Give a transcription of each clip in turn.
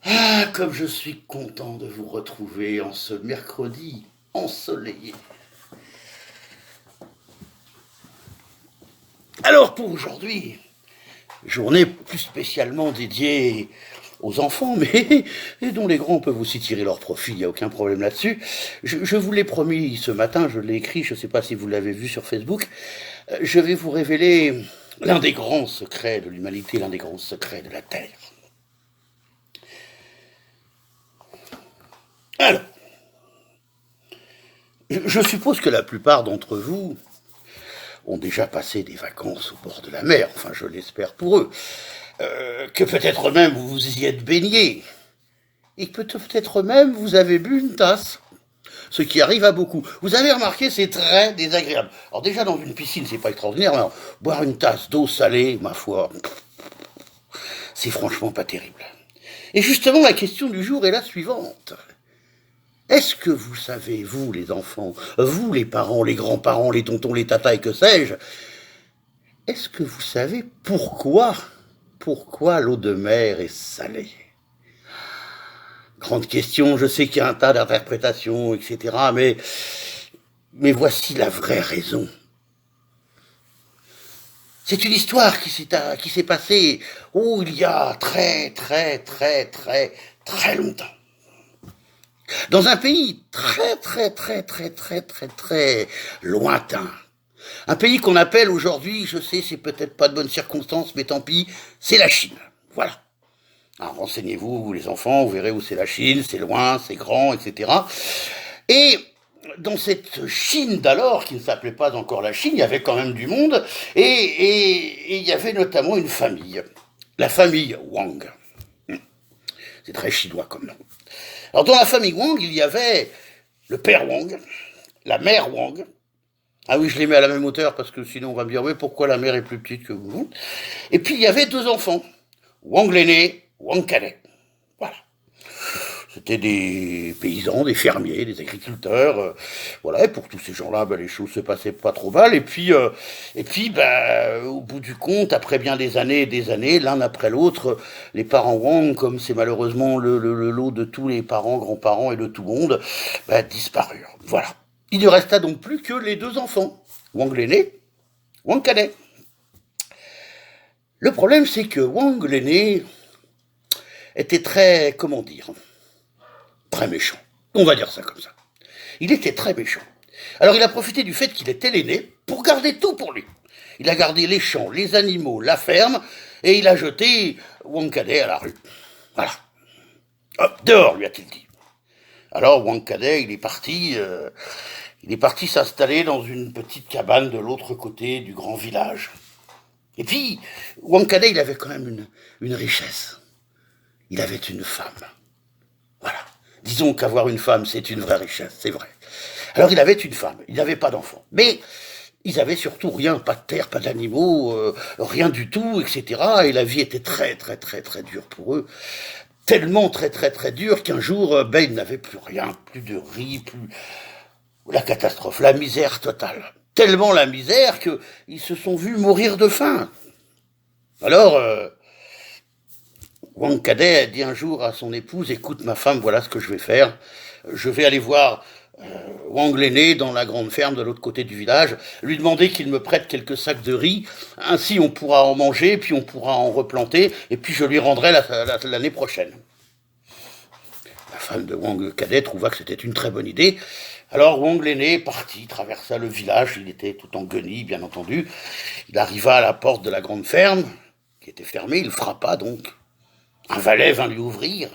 Ah, comme je suis content de vous retrouver en ce mercredi ensoleillé. Alors pour aujourd'hui, journée plus spécialement dédiée aux enfants, mais et dont les grands peuvent aussi tirer leur profit, il n'y a aucun problème là-dessus. Je vous l'ai promis ce matin, je l'ai écrit, je ne sais pas si vous l'avez vu sur Facebook, je vais vous révéler l'un des grands secrets de l'humanité, l'un des grands secrets de la Terre. Alors, je suppose que la plupart d'entre vous ont déjà passé des vacances au bord de la mer, enfin je l'espère pour eux, que peut-être même vous vous y êtes baigné, et que peut-être même vous avez bu une tasse, ce qui arrive à beaucoup. Vous avez remarqué, c'est très désagréable. Alors déjà dans une piscine, c'est pas extraordinaire, mais alors, boire une tasse d'eau salée, ma foi, c'est franchement pas terrible. Et justement, la question du jour est la suivante. Est-ce que vous savez, vous les enfants, vous les parents, les grands-parents, les tontons, les tatas et que sais-je, est-ce que vous savez pourquoi l'eau de mer est salée? Grande question, je sais qu'il y a un tas d'interprétations, etc., mais voici la vraie raison. C'est une histoire qui s'est passée, oh, il y a très longtemps. Dans un pays très lointain. Un pays qu'on appelle aujourd'hui, je sais, c'est peut-être pas de bonnes circonstances, mais tant pis, c'est la Chine. Voilà. Alors, renseignez-vous, vous les enfants, vous verrez où c'est la Chine, c'est loin, c'est grand, etc. Et dans cette Chine d'alors, qui ne s'appelait pas encore la Chine, il y avait quand même du monde, et il y avait notamment une famille, la famille Wang. C'est très chinois comme nom. Alors dans la famille Wang, il y avait le père Wang, la mère Wang. Ah oui, je les mets à la même hauteur parce que sinon on va me dire, oui, pourquoi la mère est plus petite que vous? Et puis il y avait deux enfants, Wang l'aîné, Wang cadet. Voilà. C'était des paysans, des fermiers, des agriculteurs, voilà. Et pour tous ces gens-là, ben, les choses se passaient pas trop mal. Et puis, ben, au bout du compte, après bien des années, l'un après l'autre, les parents Wang, comme c'est malheureusement le lot de tous les parents, grands-parents et de tout le monde, ben, disparurent. Voilà. Il ne resta donc plus que les deux enfants, Wang l'aîné, Wang cadet. Le problème, c'est que Wang l'aîné était très, comment dire, très méchant. On va dire ça comme ça. Il était très méchant. Alors il a profité du fait qu'il était l'aîné pour garder tout pour lui. Il a gardé les champs, les animaux, la ferme, et il a jeté Wang Cadet à la rue. Voilà. Hop, dehors, lui a-t-il dit. Alors Wang Cadet, il est parti s'installer dans une petite cabane de l'autre côté du grand village. Et puis, Wang Cadet, il avait quand même une richesse. Il avait une femme. Voilà. Disons qu'avoir une femme, c'est une vraie richesse, c'est vrai. Alors il avait une femme, il n'avait pas d'enfant. Mais ils avaient surtout rien, pas de terre, pas d'animaux, rien du tout, etc. Et la vie était très dure pour eux. Tellement très dure qu'un jour, ben, ils n'avaient plus rien, plus de riz, plus... La catastrophe, la misère totale. Tellement la misère qu'ils se sont vus mourir de faim. Alors, Wang Cadet a dit un jour à son épouse, écoute ma femme, voilà ce que je vais faire. Je vais aller voir Wang l'aîné dans la grande ferme de l'autre côté du village, lui demander qu'il me prête quelques sacs de riz, ainsi on pourra en manger, puis on pourra en replanter, et puis je lui rendrai l'année prochaine. La femme de Wang Cadet trouva que c'était une très bonne idée. Alors Wang l'aîné partit, traversa le village, il était tout en guenilles, bien entendu. Il arriva à la porte de la grande ferme, qui était fermée, il frappa donc. Un valet vint lui ouvrir.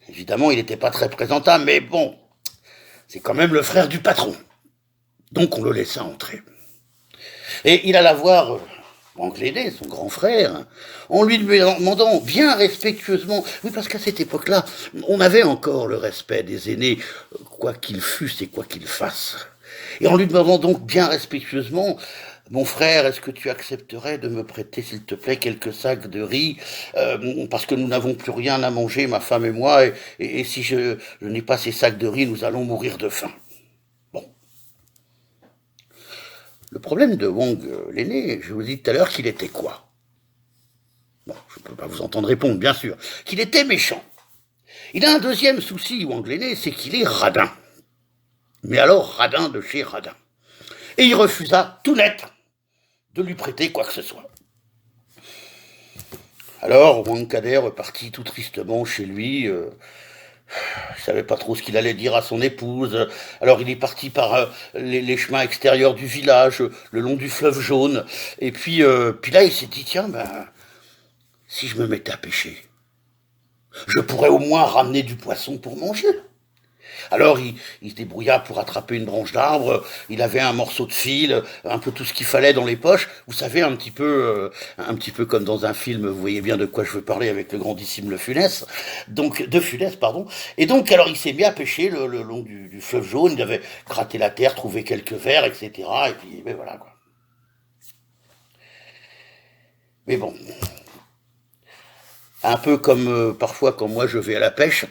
Évidemment, il n'était pas très présentable, mais bon, c'est quand même le frère du patron. Donc on le laissa entrer. Et il alla voir Wang l'aîné, son grand frère, en lui demandant bien respectueusement, oui parce qu'à cette époque-là, on avait encore le respect des aînés, quoi qu'ils fussent et quoi qu'ils fassent. Et en lui demandant donc bien respectueusement, mon frère, est-ce que tu accepterais de me prêter, s'il te plaît, quelques sacs de riz, parce que nous n'avons plus rien à manger, ma femme et moi, et si je n'ai pas ces sacs de riz, nous allons mourir de faim. Bon. Le problème de Wang l'aîné, je vous ai dit tout à l'heure qu'il était quoi? Bon, je ne peux pas vous entendre répondre, bien sûr, qu'il était méchant. Il a un deuxième souci, Wang l'aîné, c'est qu'il est radin. Mais alors, radin de chez radin. Et il refusa tout net de lui prêter quoi que ce soit. Alors, Wang cadet repartit tout tristement chez lui. Il savait pas trop ce qu'il allait dire à son épouse. Alors il est parti par les chemins extérieurs du village, le long du fleuve jaune. Et puis là, il s'est dit, tiens, si je me mettais à pêcher, je pourrais au moins ramener du poisson pour manger. Alors il se débrouilla pour attraper une branche d'arbre, il avait un morceau de fil, un peu tout ce qu'il fallait dans les poches, vous savez, un petit peu comme dans un film, vous voyez bien de quoi je veux parler avec le grandissime De Funès, pardon. Et donc alors il s'est mis à pêcher le long du fleuve jaune, il avait gratté la terre, trouvé quelques vers, etc. Et puis ben voilà quoi. Mais bon, un peu comme parfois quand moi je vais à la pêche,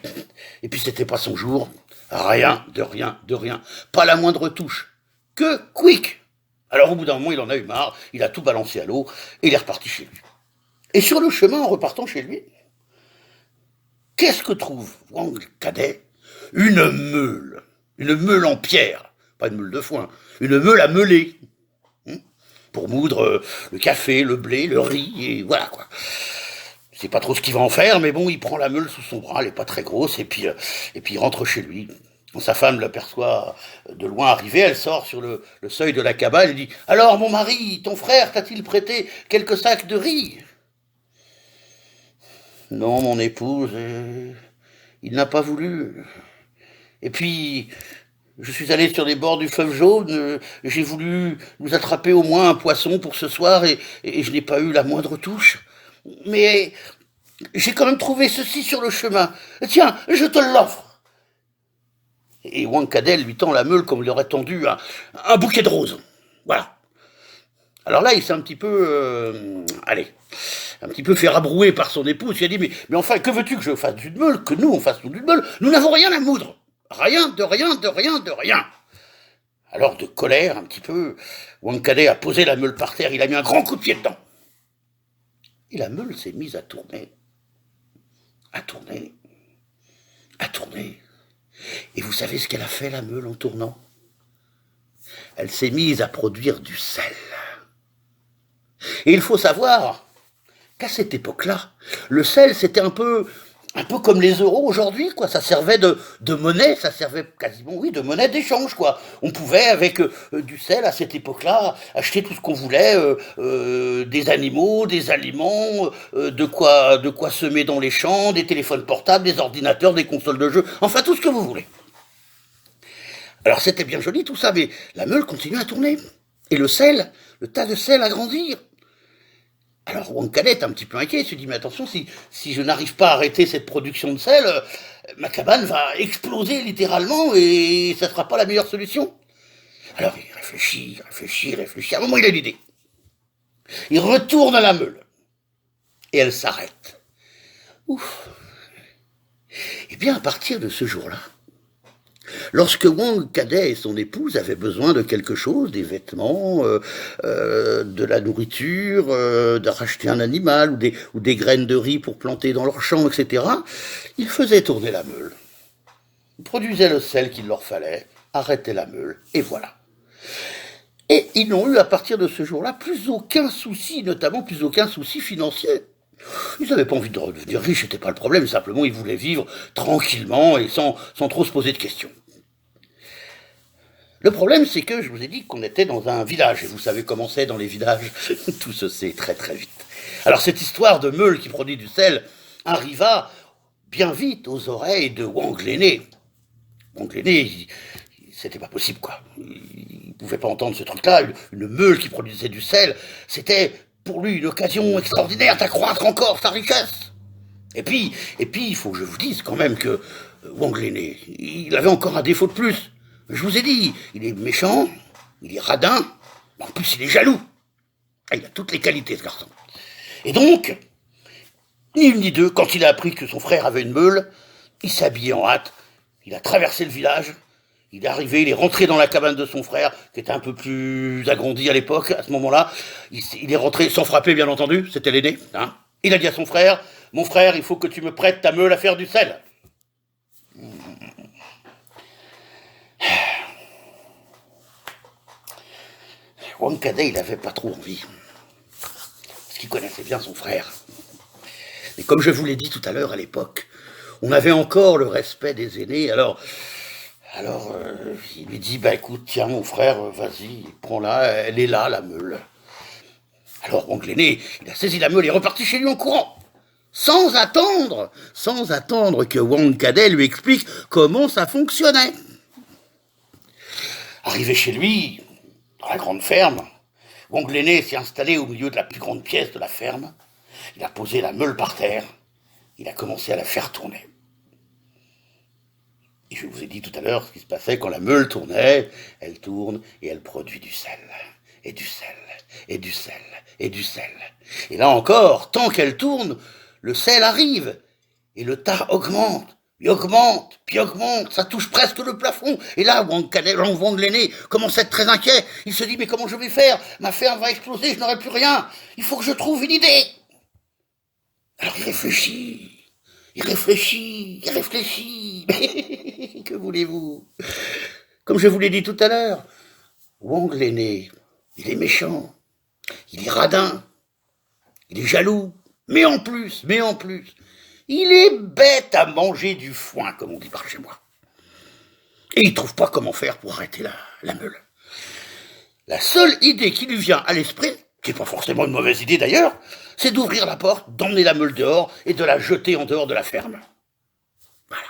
et puis c'était pas son jour. Rien, de rien, de rien. Pas la moindre touche. Que quick. Alors au bout d'un moment, il en a eu marre, il a tout balancé à l'eau, et il est reparti chez lui. Et sur le chemin, en repartant chez lui, qu'est-ce que trouve Wang cadet? Une meule. Une meule en pierre. Pas une meule de foin. Une meule à meuler. Pour moudre le café, le blé, le riz, et voilà quoi. C'est pas trop ce qu'il va en faire, mais bon, il prend la meule sous son bras, elle est pas très grosse, et puis il rentre chez lui. Quand sa femme l'aperçoit de loin arriver, elle sort sur le seuil de la cabane et dit « Alors, mon mari, ton frère t'a-t-il prêté quelques sacs de riz ?»« Non, mon épouse, il n'a pas voulu. Et puis, je suis allé sur les bords du fleuve jaune, j'ai voulu nous attraper au moins un poisson pour ce soir, et je n'ai pas eu la moindre touche. Mais j'ai quand même trouvé ceci sur le chemin. Tiens, je te l'offre. » Et Wang cadet lui tend la meule comme il aurait tendu un bouquet de roses. Voilà. Alors là, il s'est un petit peu, un petit peu fait rabrouer par son épouse. Il a dit, mais enfin, que veux-tu que je fasse d'une meule? Que nous, on fasse d'une meule? Nous n'avons rien à moudre. Rien, de rien, de rien, de rien. Alors, de colère, un petit peu, Wang cadet a posé la meule par terre, il a mis un grand coup de pied dedans. Et la meule s'est mise à tourner. À tourner. À tourner. Et vous savez ce qu'elle a fait, la meule, en tournant? Elle s'est mise à produire du sel. Et il faut savoir qu'à cette époque-là, le sel, c'était un peu comme les euros aujourd'hui, quoi. Ça servait de monnaie, ça servait quasiment, oui, de monnaie d'échange, quoi. On pouvait, avec du sel, à cette époque-là, acheter tout ce qu'on voulait, des animaux, des aliments, de quoi semer dans les champs, des téléphones portables, des ordinateurs, des consoles de jeux, enfin tout ce que vous voulez. Alors c'était bien joli tout ça, mais la meule continue à tourner. Et le sel, le tas de sel à grandir. Alors Wang cadet est un petit peu inquiet, il se dit, mais attention, si je n'arrive pas à arrêter cette production de sel, ma cabane va exploser littéralement et ça ne sera pas la meilleure solution. Alors il réfléchit, à un moment il a l'idée. Il retourne à la meule et elle s'arrête. Ouf. Et bien à partir de ce jour-là, lorsque Wang cadet et son épouse avaient besoin de quelque chose, des vêtements, de la nourriture, de racheter un animal ou des graines de riz pour planter dans leur champ, etc., ils faisaient tourner la meule. Ils produisaient le sel qu'il leur fallait, arrêtaient la meule, et voilà. Et ils n'ont eu à partir de ce jour-là plus aucun souci, notamment plus aucun souci financier. Ils n'avaient pas envie de devenir riches, c'était pas le problème, simplement ils voulaient vivre tranquillement et sans trop se poser de questions. Le problème, c'est que je vous ai dit qu'on était dans un village, et vous savez comment c'est dans les villages, tout se sait très très vite. Alors cette histoire de meule qui produit du sel arriva bien vite aux oreilles de Wang l'aîné. Wang l'aîné, c'était pas possible quoi, il pouvait pas entendre ce truc-là, une meule qui produisait du sel, c'était pour lui une occasion extraordinaire d'accroître encore sa richesse. Et puis, il faut que je vous dise quand même que Wang l'aîné, il avait encore un défaut de plus. Je vous ai dit, il est méchant, il est radin, en plus il est jaloux. Il a toutes les qualités ce garçon. Et donc, ni une ni deux, quand il a appris que son frère avait une meule, il s'est habillé en hâte, il a traversé le village, il est arrivé, il est rentré dans la cabane de son frère, qui était un peu plus agrandi à l'époque, à ce moment-là, il est rentré sans frapper bien entendu, c'était l'aîné, hein. Il a dit à son frère, « Mon frère, il faut que tu me prêtes ta meule à faire du sel. » Wang Cadet, il avait pas trop envie, parce qu'il connaissait bien son frère. Mais comme je vous l'ai dit tout à l'heure, à l'époque, on avait encore le respect des aînés, alors il lui dit, bah écoute, tiens mon frère, vas-y, prends-la, elle est là, la meule. Alors Wang l'aîné, il a saisi la meule et est reparti chez lui en courant, sans attendre que Wang Cadet lui explique comment ça fonctionnait. Arrivé chez lui, dans la grande ferme, Wang l'aîné s'est installé au milieu de la plus grande pièce de la ferme, il a posé la meule par terre, il a commencé à la faire tourner. Et je vous ai dit tout à l'heure ce qui se passait quand la meule tournait. Elle tourne et elle produit du sel, et du sel, et du sel, et du sel. Et là encore, tant qu'elle tourne, le sel arrive, et le tas augmente, puis augmente, ça touche presque le plafond. Et là, Wang l'aîné commence à être très inquiet. Il se dit, mais comment je vais faire? Ma ferme va exploser, je n'aurai plus rien. Il faut que je trouve une idée. Alors il réfléchit. Mais que voulez-vous? Comme je vous l'ai dit tout à l'heure, Wang l'aîné, il est méchant, il est radin, il est jaloux, mais en plus, il est bête à manger du foin, comme on dit par chez moi. Et il trouve pas comment faire pour arrêter la meule. La seule idée qui lui vient à l'esprit, qui n'est pas forcément une mauvaise idée d'ailleurs, c'est d'ouvrir la porte, d'emmener la meule dehors et de la jeter en dehors de la ferme. Voilà.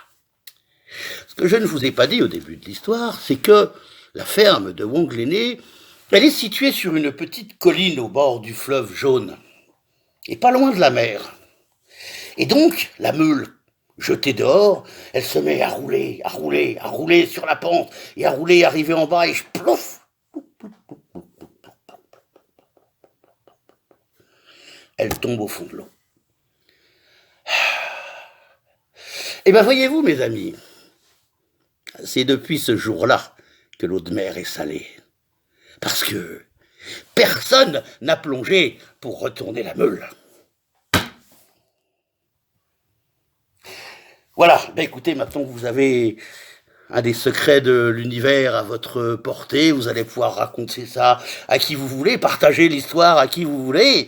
Ce que je ne vous ai pas dit au début de l'histoire, c'est que la ferme de Wang l'aîné, elle est située sur une petite colline au bord du fleuve Jaune, et pas loin de la mer. Et donc, la meule, jetée dehors, elle se met à rouler sur la pente, et à rouler, arriver en bas, et plouf, elle tombe au fond de l'eau. Eh bien, voyez-vous, mes amis, c'est depuis ce jour-là que l'eau de mer est salée. Parce que personne n'a plongé pour retourner la meule. Voilà, ben écoutez, maintenant vous avez un des secrets de l'univers à votre portée, vous allez pouvoir raconter ça à qui vous voulez, partager l'histoire à qui vous voulez.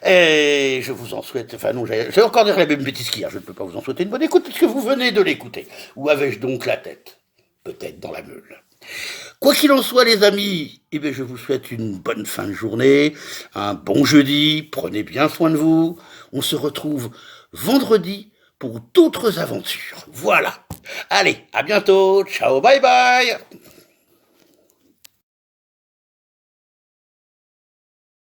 Et je vous en souhaite, enfin non, j'ai encore dire la même bêtise qu'hier, je ne peux pas vous en souhaiter une bonne écoute puisque vous venez de l'écouter. Où avais-je donc la tête? Peut-être dans la meule. Quoi qu'il en soit, les amis, eh bien, je vous souhaite une bonne fin de journée, un bon jeudi, prenez bien soin de vous. On se retrouve vendredi pour d'autres aventures. Voilà. Allez, à bientôt. Ciao, bye bye.